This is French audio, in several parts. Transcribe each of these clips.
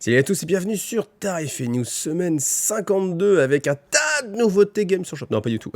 Salut à tous et bienvenue sur Tarif et News, semaine 52 avec un tas de nouveautés Game sur Shop. Non, pas du tout.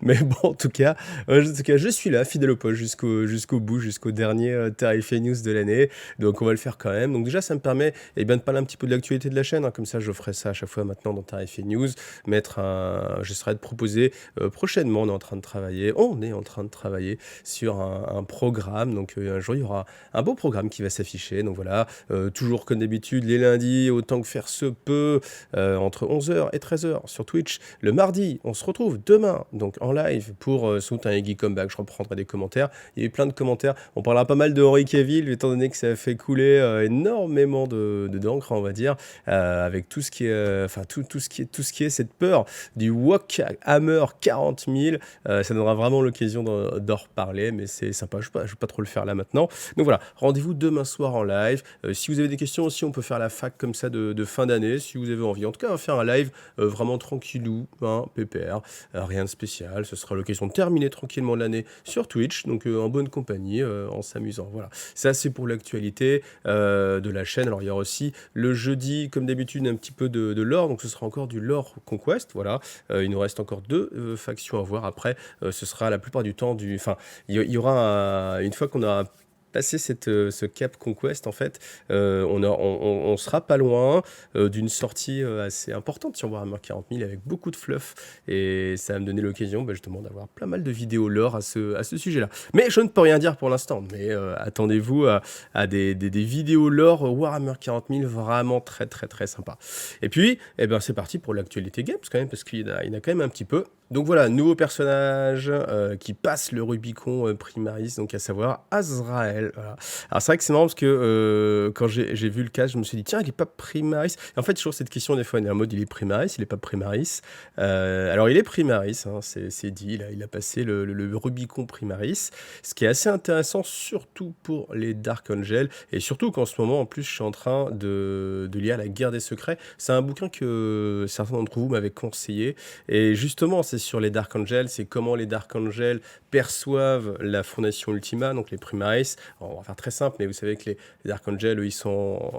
Mais bon, en tout cas, je suis là, fidèle au poste jusqu'au bout, jusqu'au dernier Tarif et News de l'année. Donc, on va le faire quand même. Donc, déjà, ça me permet de parler un petit peu de l'actualité de la chaîne. Comme ça, je ferai ça à chaque fois maintenant dans Tarif et News. J'essaierai de proposer prochainement, on est en train de travailler sur un programme. Donc, un jour, il y aura un beau programme qui va s'afficher. Donc, voilà, toujours comme d'habitude, les lundis, autant que faire se peut, entre 11h et 13h sur Twitch. Le mardi, on se retrouve demain, donc en live, pour South un Iggy Comeback. Je reprendrai des commentaires. Il y a eu plein de commentaires. On parlera pas mal de Henry Cavill, étant donné que ça a fait couler énormément d'encre, on va dire, avec tout ce qui est, tout ce qui est cette peur du Warhammer 40 000. Ça donnera vraiment l'occasion d'en reparler, mais c'est sympa. Je vais pas trop le faire là maintenant. Donc voilà, rendez-vous demain soir en live. Si vous avez des questions aussi, on peut faire la fac comme ça de fin d'année, si vous avez envie. En tout cas, on va faire un live vraiment tranquillou, hein, pépère, rien de spécial. Ce sera l'occasion de terminer tranquillement l'année sur Twitch, donc en bonne compagnie, en s'amusant. Voilà, ça c'est pour l'actualité de la chaîne. Alors il y aura aussi le jeudi, comme d'habitude, un petit peu de lore, donc ce sera encore du lore Conquest. Voilà, il nous reste encore deux factions à voir. Après, ce sera la plupart du temps du... Enfin, il y aura une fois qu'on aura passer ce cap Conquest, en fait, on sera pas loin d'une sortie assez importante sur Warhammer 40 000 avec beaucoup de fluff, et ça va me donner l'occasion justement d'avoir plein mal de vidéos lore à ce sujet-là. Mais je ne peux rien dire pour l'instant, mais attendez-vous à des vidéos lore Warhammer 40 000 vraiment très très très sympa. Et puis, c'est parti pour l'actualité games quand même, parce qu'il y en a quand même un petit peu. Donc voilà, nouveau personnage qui passe le Rubicon Primaris, donc à savoir Azrael. Voilà. Alors c'est vrai que c'est marrant parce que quand j'ai vu le cas, je me suis dit tiens, il est pas Primaris. Et en fait, toujours cette question des fois, il est en mode il est Primaris, il est pas Primaris. Alors il est Primaris, hein, c'est dit, il a passé le Rubicon Primaris, ce qui est assez intéressant, surtout pour les Dark Angel, et surtout qu'en ce moment, en plus, je suis en train de lire La Guerre des Secrets. C'est un bouquin que certains d'entre vous m'avaient conseillé, et justement, c'est sur les Dark Angels, c'est comment les Dark Angels perçoivent la Fondation Ultima, donc les Primaris. Alors, on va faire très simple, mais vous savez que les Dark Angels, eux, ils sont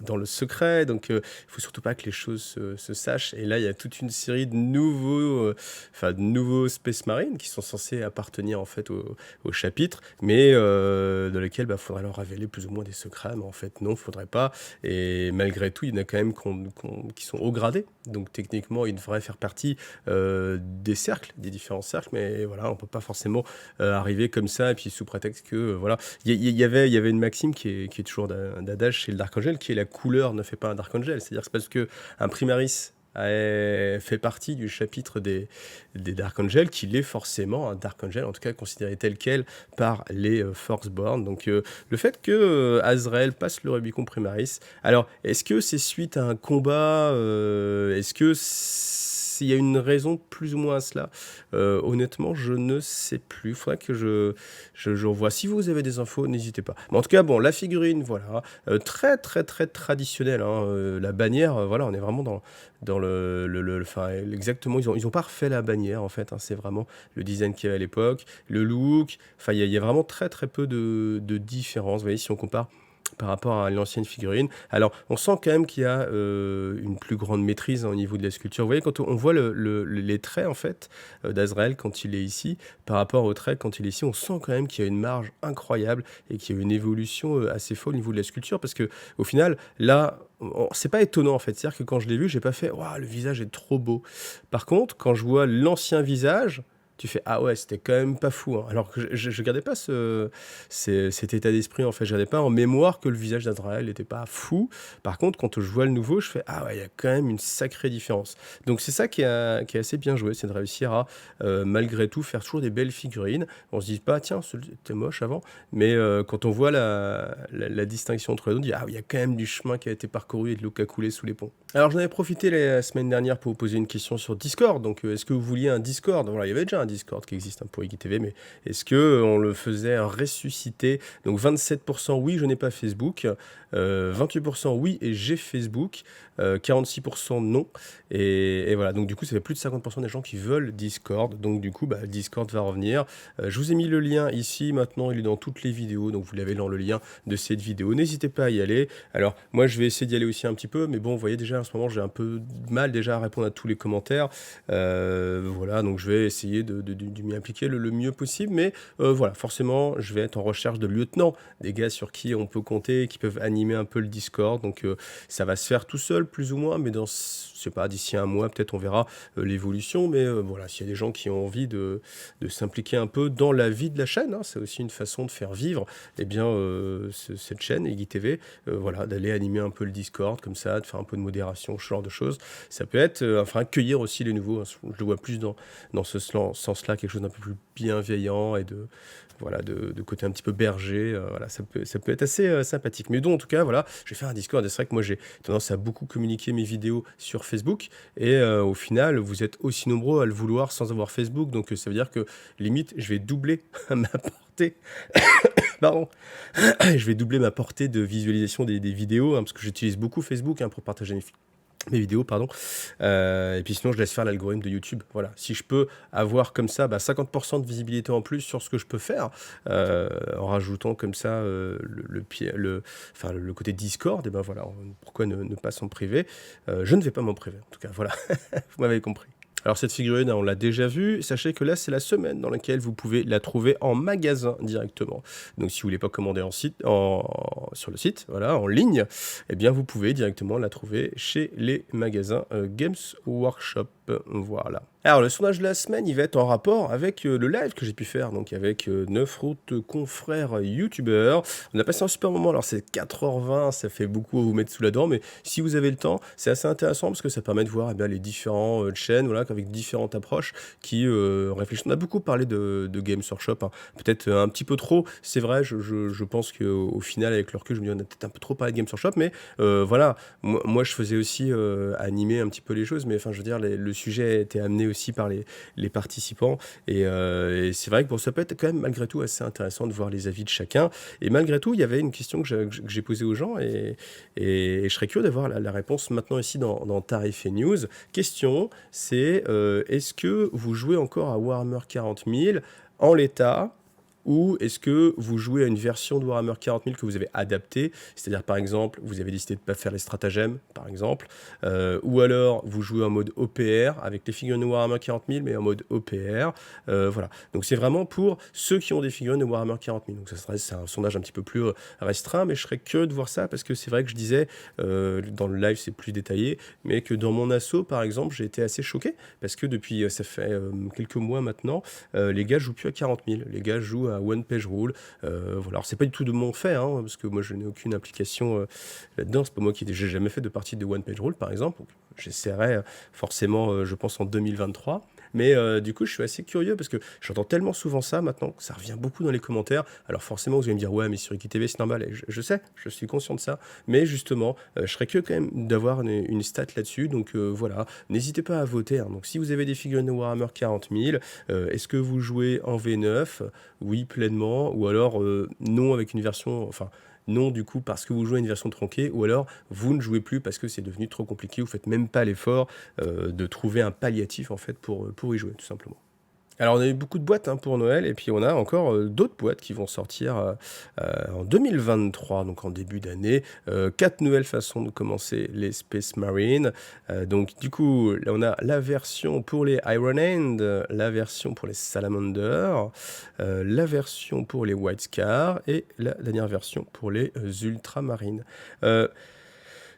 dans le secret, donc il faut surtout pas que les choses se sachent. Et là, il y a toute une série de nouveaux Space Marines qui sont censés appartenir en fait au chapitre, mais dans lesquels faudrait leur révéler plus ou moins des secrets, mais en fait non, faudrait pas. Et malgré tout, il y en a quand même qui sont haut gradés, donc techniquement, ils devraient faire partie des cercles, des différents cercles, mais voilà, on peut pas forcément arriver comme ça, et puis sous prétexte que, voilà, il y avait une maxime qui est toujours d'adage chez le Dark Angel, qui est la couleur ne fait pas un Dark Angel, c'est-à-dire que c'est parce que un Primaris fait partie du chapitre des Dark Angel qu'il est forcément un Dark Angel, en tout cas considéré tel quel par les Forceborn. Donc le fait que Azrael passe le Rubicon Primaris, alors est-ce que c'est suite à un combat, est-ce que s'il y a une raison plus ou moins à cela, honnêtement, je ne sais plus. Il faudrait que je revoie. Si vous avez des infos, n'hésitez pas. Mais en tout cas, bon, la figurine, voilà, très très très traditionnelle, hein, la bannière, voilà, on est vraiment dans enfin, exactement, ils ont pas refait la bannière en fait, hein, c'est vraiment le design qu'il y avait à l'époque, le look, enfin, il y a vraiment très très peu de différence. Vous voyez, si on compare par rapport à l'ancienne figurine. Alors, on sent quand même qu'il y a une plus grande maîtrise au niveau de la sculpture. Vous voyez, quand on voit les traits, en fait, d'Azrael quand il est ici, par rapport aux traits quand il est ici, on sent quand même qu'il y a une marge incroyable et qu'il y a une évolution assez folle au niveau de la sculpture, parce que au final, là, c'est pas étonnant, en fait. C'est-à-dire que quand je l'ai vu, j'ai pas fait « Waouh, le visage est trop beau ». Par contre, quand je vois l'ancien visage, tu fais ah ouais, c'était quand même pas fou, hein. Alors que je gardais pas cet état d'esprit, en fait, je gardais pas en mémoire que le visage d'Azrael n'était pas fou. Par contre, quand je vois le nouveau, je fais ah ouais, il y a quand même une sacrée différence. Donc c'est ça qui est assez bien joué, c'est de réussir à malgré tout faire toujours des belles figurines. On se dit pas tiens, c'était moche avant, mais quand on voit la distinction entre les deux, on dit ah il y a quand même du chemin qui a été parcouru et de l'eau qui a coulé sous les ponts. Alors j'en avais profité la semaine dernière pour vous poser une question sur Discord. Donc est-ce que vous vouliez un Discord? Voilà, il y avait déjà un Discord qui existe pour IGTV, mais est-ce que on le faisait ressusciter? Donc 27% oui, je n'ai pas Facebook, 28% oui et j'ai Facebook, 46% non. Et voilà, donc du coup, ça fait plus de 50% des gens qui veulent Discord. Donc du coup, Discord va revenir. Je vous ai mis le lien ici, maintenant il est dans toutes les vidéos, donc vous l'avez dans le lien de cette vidéo. N'hésitez pas à y aller. Alors, moi, je vais essayer d'y aller aussi un petit peu, mais bon, vous voyez déjà, en ce moment, j'ai un peu de mal déjà à répondre à tous les commentaires. Voilà, donc je vais essayer de m'y impliquer le mieux possible, mais voilà, forcément, je vais être en recherche de lieutenants, des gars sur qui on peut compter, qui peuvent animer un peu le Discord, donc ça va se faire tout seul, plus ou moins, mais dans, je sais pas, d'ici un mois, peut-être on verra l'évolution, mais voilà, s'il y a des gens qui ont envie de s'impliquer un peu dans la vie de la chaîne, hein, c'est aussi une façon de faire vivre eh bien, cette chaîne, IGTV, voilà, d'aller animer un peu le Discord, comme ça, de faire un peu de modération, ce genre de choses. Ça peut être, enfin, accueillir aussi les nouveaux, hein, je le vois plus dans ce sens-là, quelque chose d'un peu plus bienveillant et voilà, de côté un petit peu berger, voilà, ça peut être assez sympathique. Mais donc, en tout cas, voilà, je vais faire un Discord. Et c'est vrai que moi, j'ai tendance à beaucoup communiquer mes vidéos sur Facebook. Et au final, vous êtes aussi nombreux à le vouloir sans avoir Facebook. Donc, ça veut dire que, limite, je vais doubler ma portée. Pardon. Je vais doubler ma portée de visualisation des vidéos, hein, parce que j'utilise beaucoup Facebook pour partager mes vidéos, pardon. Et puis sinon, je laisse faire l'algorithme de YouTube. Voilà. Si je peux avoir comme ça 50% de visibilité en plus sur ce que je peux faire, en rajoutant comme ça le côté Discord, et ben voilà, pourquoi ne pas s'en priver? Je ne vais pas m'en priver, en tout cas, voilà. Vous m'avez compris. Alors cette figurine, on l'a déjà vue. Sachez que là, c'est la semaine dans laquelle vous pouvez la trouver en magasin directement. Donc si vous voulez pas commander sur le site, voilà, en ligne, eh bien vous pouvez directement la trouver chez les magasins Games Workshop. Voilà. Alors le sondage de la semaine, il va être en rapport avec le live que j'ai pu faire, donc avec 9 autres confrères youtubeurs. On a passé un super moment, alors c'est 4h20, ça fait beaucoup à vous mettre sous la dent, mais si vous avez le temps, c'est assez intéressant parce que ça permet de voir les différents chaînes, voilà, avec différentes approches qui réfléchissent. On a beaucoup parlé de Games Workshop, hein. Peut-être un petit peu trop, c'est vrai, je pense qu'au final, avec le recul, je me dis on a peut-être un peu trop parlé de Games Workshop, mais voilà, moi je faisais aussi animer un petit peu les choses, mais enfin je veux dire, le sujet a été amené aussi par les participants, et c'est vrai que bon, ça peut être quand même malgré tout assez intéressant de voir les avis de chacun, et malgré tout, il y avait une question que j'ai posée aux gens, et je serais curieux d'avoir la réponse maintenant ici dans Tarif et News. Question, c'est est-ce que vous jouez encore à Warhammer 40 000 en l'état, ou est-ce que vous jouez à une version de Warhammer 40 000 que vous avez adaptée, c'est-à-dire par exemple, vous avez décidé de ne pas faire les stratagèmes, par exemple, ou alors vous jouez en mode OPR, avec les figurines de Warhammer 40 000, mais en mode OPR, voilà. Donc c'est vraiment pour ceux qui ont des figurines de Warhammer 40 000. Donc c'est un sondage un petit peu plus restreint, mais je serais curieux de voir ça, parce que c'est vrai que je disais, dans le live c'est plus détaillé, mais que dans mon assaut, par exemple, j'ai été assez choqué, parce que depuis, ça fait quelques mois maintenant, les gars jouent plus à 40 000, les gars jouent à One Page Rule. Voilà. Alors c'est pas du tout de mon fait, hein, parce que moi je n'ai aucune implication là-dedans. C'est pas moi j'ai jamais fait de partie de One Page Rule, par exemple. Donc, j'essaierai forcément, je pense, en 2023. Mais du coup, je suis assez curieux parce que j'entends tellement souvent ça maintenant, que ça revient beaucoup dans les commentaires. Alors forcément, vous allez me dire, ouais, mais sur IGTV, c'est normal. Et je sais, je suis conscient de ça. Mais justement, je serais curieux quand même d'avoir une stat là-dessus. Donc voilà, n'hésitez pas à voter, hein. Donc si vous avez des figurines de Warhammer 40 000, est-ce que vous jouez en V9? Oui, pleinement. Ou alors non, avec une version... Enfin, non, du coup, parce que vous jouez à une version tronquée, ou alors vous ne jouez plus parce que c'est devenu trop compliqué, vous faites même pas l'effort de trouver un palliatif, en fait, pour y jouer, tout simplement. Alors, on a eu beaucoup de boîtes pour Noël, et puis on a encore d'autres boîtes qui vont sortir en 2023, donc en début d'année. 4 nouvelles façons de commencer les Space Marines. Donc, du coup, là, on a la version pour les Iron Hand, la version pour les Salamander, la version pour les White Scar, et la dernière version pour les Ultramarines.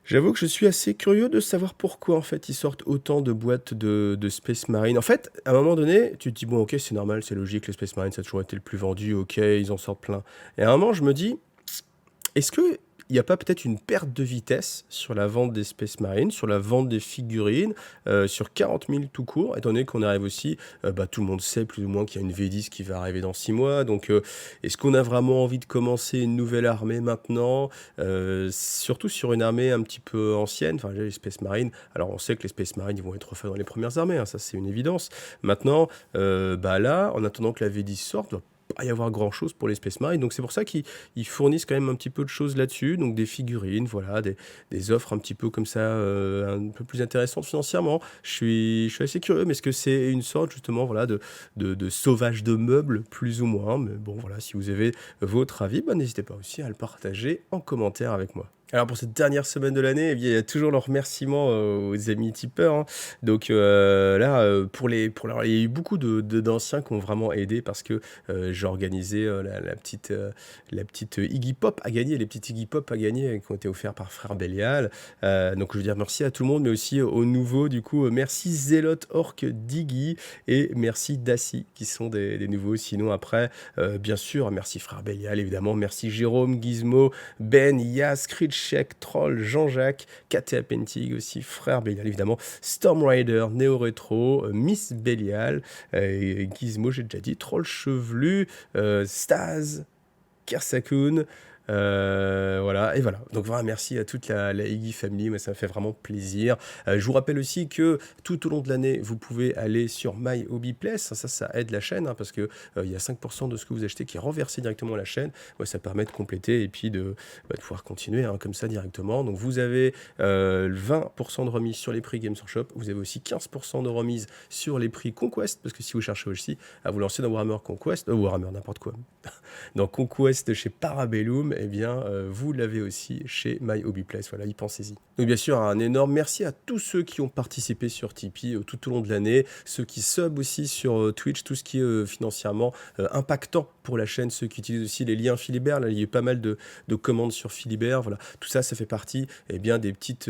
J'avoue que je suis assez curieux de savoir pourquoi, en fait, ils sortent autant de boîtes de Space Marine. En fait, à un moment donné, tu te dis, bon, ok, c'est normal, c'est logique, les Space Marines, ça a toujours été le plus vendu, ok, ils en sortent plein. Et à un moment, je me dis, est-ce que il n'y a pas peut-être une perte de vitesse sur la vente des Space Marines, sur la vente des figurines, sur 40 000 tout court, étant donné qu'on arrive aussi, tout le monde sait plus ou moins qu'il y a une V10 qui va arriver dans 6 mois. Donc, est-ce qu'on a vraiment envie de commencer une nouvelle armée maintenant? Surtout sur une armée un petit peu ancienne, enfin, les Space Marines. Alors, on sait que les Space Marines ils vont être refaits dans les premières armées, hein, ça c'est une évidence. Maintenant, là, en attendant que la V10 sorte, pas y avoir grand chose pour les Space Marines, donc c'est pour ça qu'ils fournissent quand même un petit peu de choses là-dessus, donc des figurines, voilà, des offres un petit peu comme ça, un peu plus intéressantes financièrement. Je suis assez curieux, mais est-ce que c'est une sorte justement voilà, de sauvage de meubles, plus ou moins? Mais bon, voilà, si vous avez votre avis, n'hésitez pas aussi à le partager en commentaire avec moi. Alors pour cette dernière semaine de l'année, eh bien, il y a toujours le remerciement aux amis tipeurs, hein. Donc là, alors, il y a eu beaucoup d'anciens qui ont vraiment aidé parce que j'ai organisé la petite Iggy Pop à gagner, les petites Iggy Pop à gagner qui ont été offerts par Frère Bélial. Donc je veux dire merci à tout le monde, mais aussi aux nouveaux. Du coup, merci Zélote, Orc, Diggy et merci Daci qui sont des nouveaux. Sinon après, bien sûr, merci Frère Bélial évidemment, merci Jérôme, Gizmo, Ben, Yas, Critchek, Troll, Jean-Jacques, KTA Pentig aussi, Frère Bélial évidemment, Storm Rider, Néo Rétro, Miss Bélial, Gizmo j'ai déjà dit, Troll Chevelu, Staz, Kersakun, voilà, et voilà. Donc voilà, merci à toute la Iggy Family, mais ça me fait vraiment plaisir. Je vous rappelle aussi que tout au long de l'année, vous pouvez aller sur My Hobby Place. Ça aide la chaîne, hein, parce que il y a 5% de ce que vous achetez qui est renversé directement à la chaîne. Ouais, ça permet de compléter et puis de pouvoir continuer hein, comme ça directement. Donc vous avez 20% de remise sur les prix Games Workshop. Vous avez aussi 15% de remise sur les prix Conquest, parce que si vous cherchez aussi à vous lancer dans Warhammer Conquest, Warhammer n'importe quoi, dans Conquest chez Parabellum, eh bien, vous l'avez aussi chez My Hobby Place. Voilà, y pensez-y. Donc, bien sûr, un énorme merci à tous ceux qui ont participé sur Tipeee tout au long de l'année, ceux qui sub aussi sur Twitch, tout ce qui est financièrement impactant pour la chaîne, ceux qui utilisent aussi les liens Philibert. Là, il y a eu pas mal de commandes sur Philibert. Voilà, tout ça, ça fait partie bien, des petites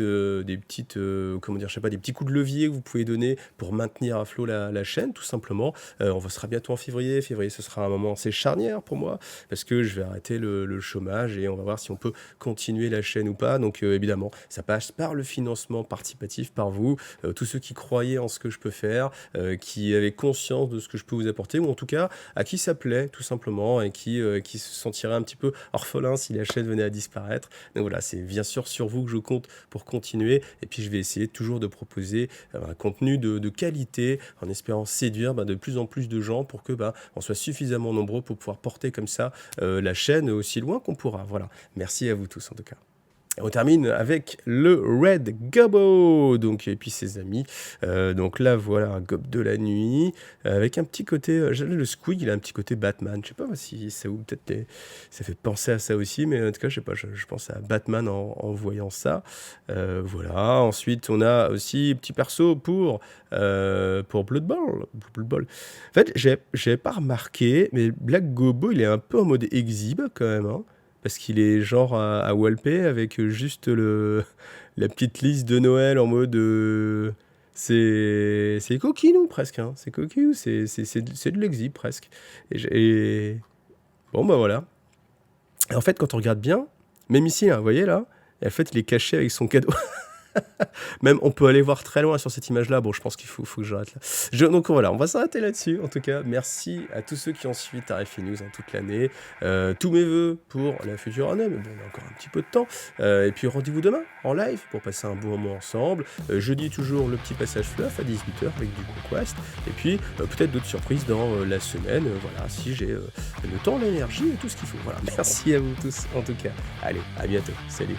comment dire, je sais pas, des petits coups de levier que vous pouvez donner pour maintenir à flot la chaîne, tout simplement. On sera bientôt en février. Février, ce sera un moment assez charnière pour moi parce que je vais arrêter le chômage et on va voir si on peut continuer la chaîne ou pas. Donc évidemment, ça passe par le financement participatif, par vous, tous ceux qui croyaient en ce que je peux faire, qui avaient conscience de ce que je peux vous apporter, ou en tout cas à qui ça plaît tout simplement et qui se sentiraient un petit peu orphelins si la chaîne venait à disparaître. Donc voilà, c'est bien sûr sur vous que je compte pour continuer, et puis je vais essayer toujours de proposer un contenu de qualité en espérant séduire de plus en plus de gens pour que on soit suffisamment nombreux pour pouvoir porter comme ça la chaîne aussi loin qu'on pourra. Voilà, merci à vous tous en tout cas. Et on termine avec le Red Gobbo, donc, et puis ses amis. Donc là, voilà un gob de la nuit, avec un petit côté, le Squig, il a un petit côté Batman. Je sais pas si ça, ou peut-être ça fait penser à ça aussi, mais en tout cas, je sais pas, je pense à Batman en voyant ça. Voilà, ensuite, on a aussi petit perso pour Blood Bowl. En fait, j'avais pas remarqué, mais Black Gobbo, il est un peu en mode exhibe quand même, hein. Parce qu'il est genre à walper avec juste la petite liste de Noël en mode... c'est coquinou presque, hein. C'est coquinou, c'est de l'exi presque. Bon voilà. Et en fait, quand on regarde bien, même ici, hein, vous voyez là, et en fait, il est caché avec son cadeau. Même on peut aller voir très loin sur cette image là. Bon, je pense qu'il faut que j'arrête là. Donc voilà, on va s'arrêter là-dessus. En tout cas, merci à tous ceux qui ont suivi Tarifé News toute l'année. Tous mes vœux pour la future année, mais bon, on a encore un petit peu de temps. Et puis rendez-vous demain en live pour passer un bon moment ensemble. Jeudi toujours le petit passage fluff à 18h avec du Conquest. Et puis peut-être d'autres surprises dans la semaine. Voilà, si j'ai le temps, l'énergie et tout ce qu'il faut. Voilà, merci à vous tous en tout cas. Allez, à bientôt. Salut.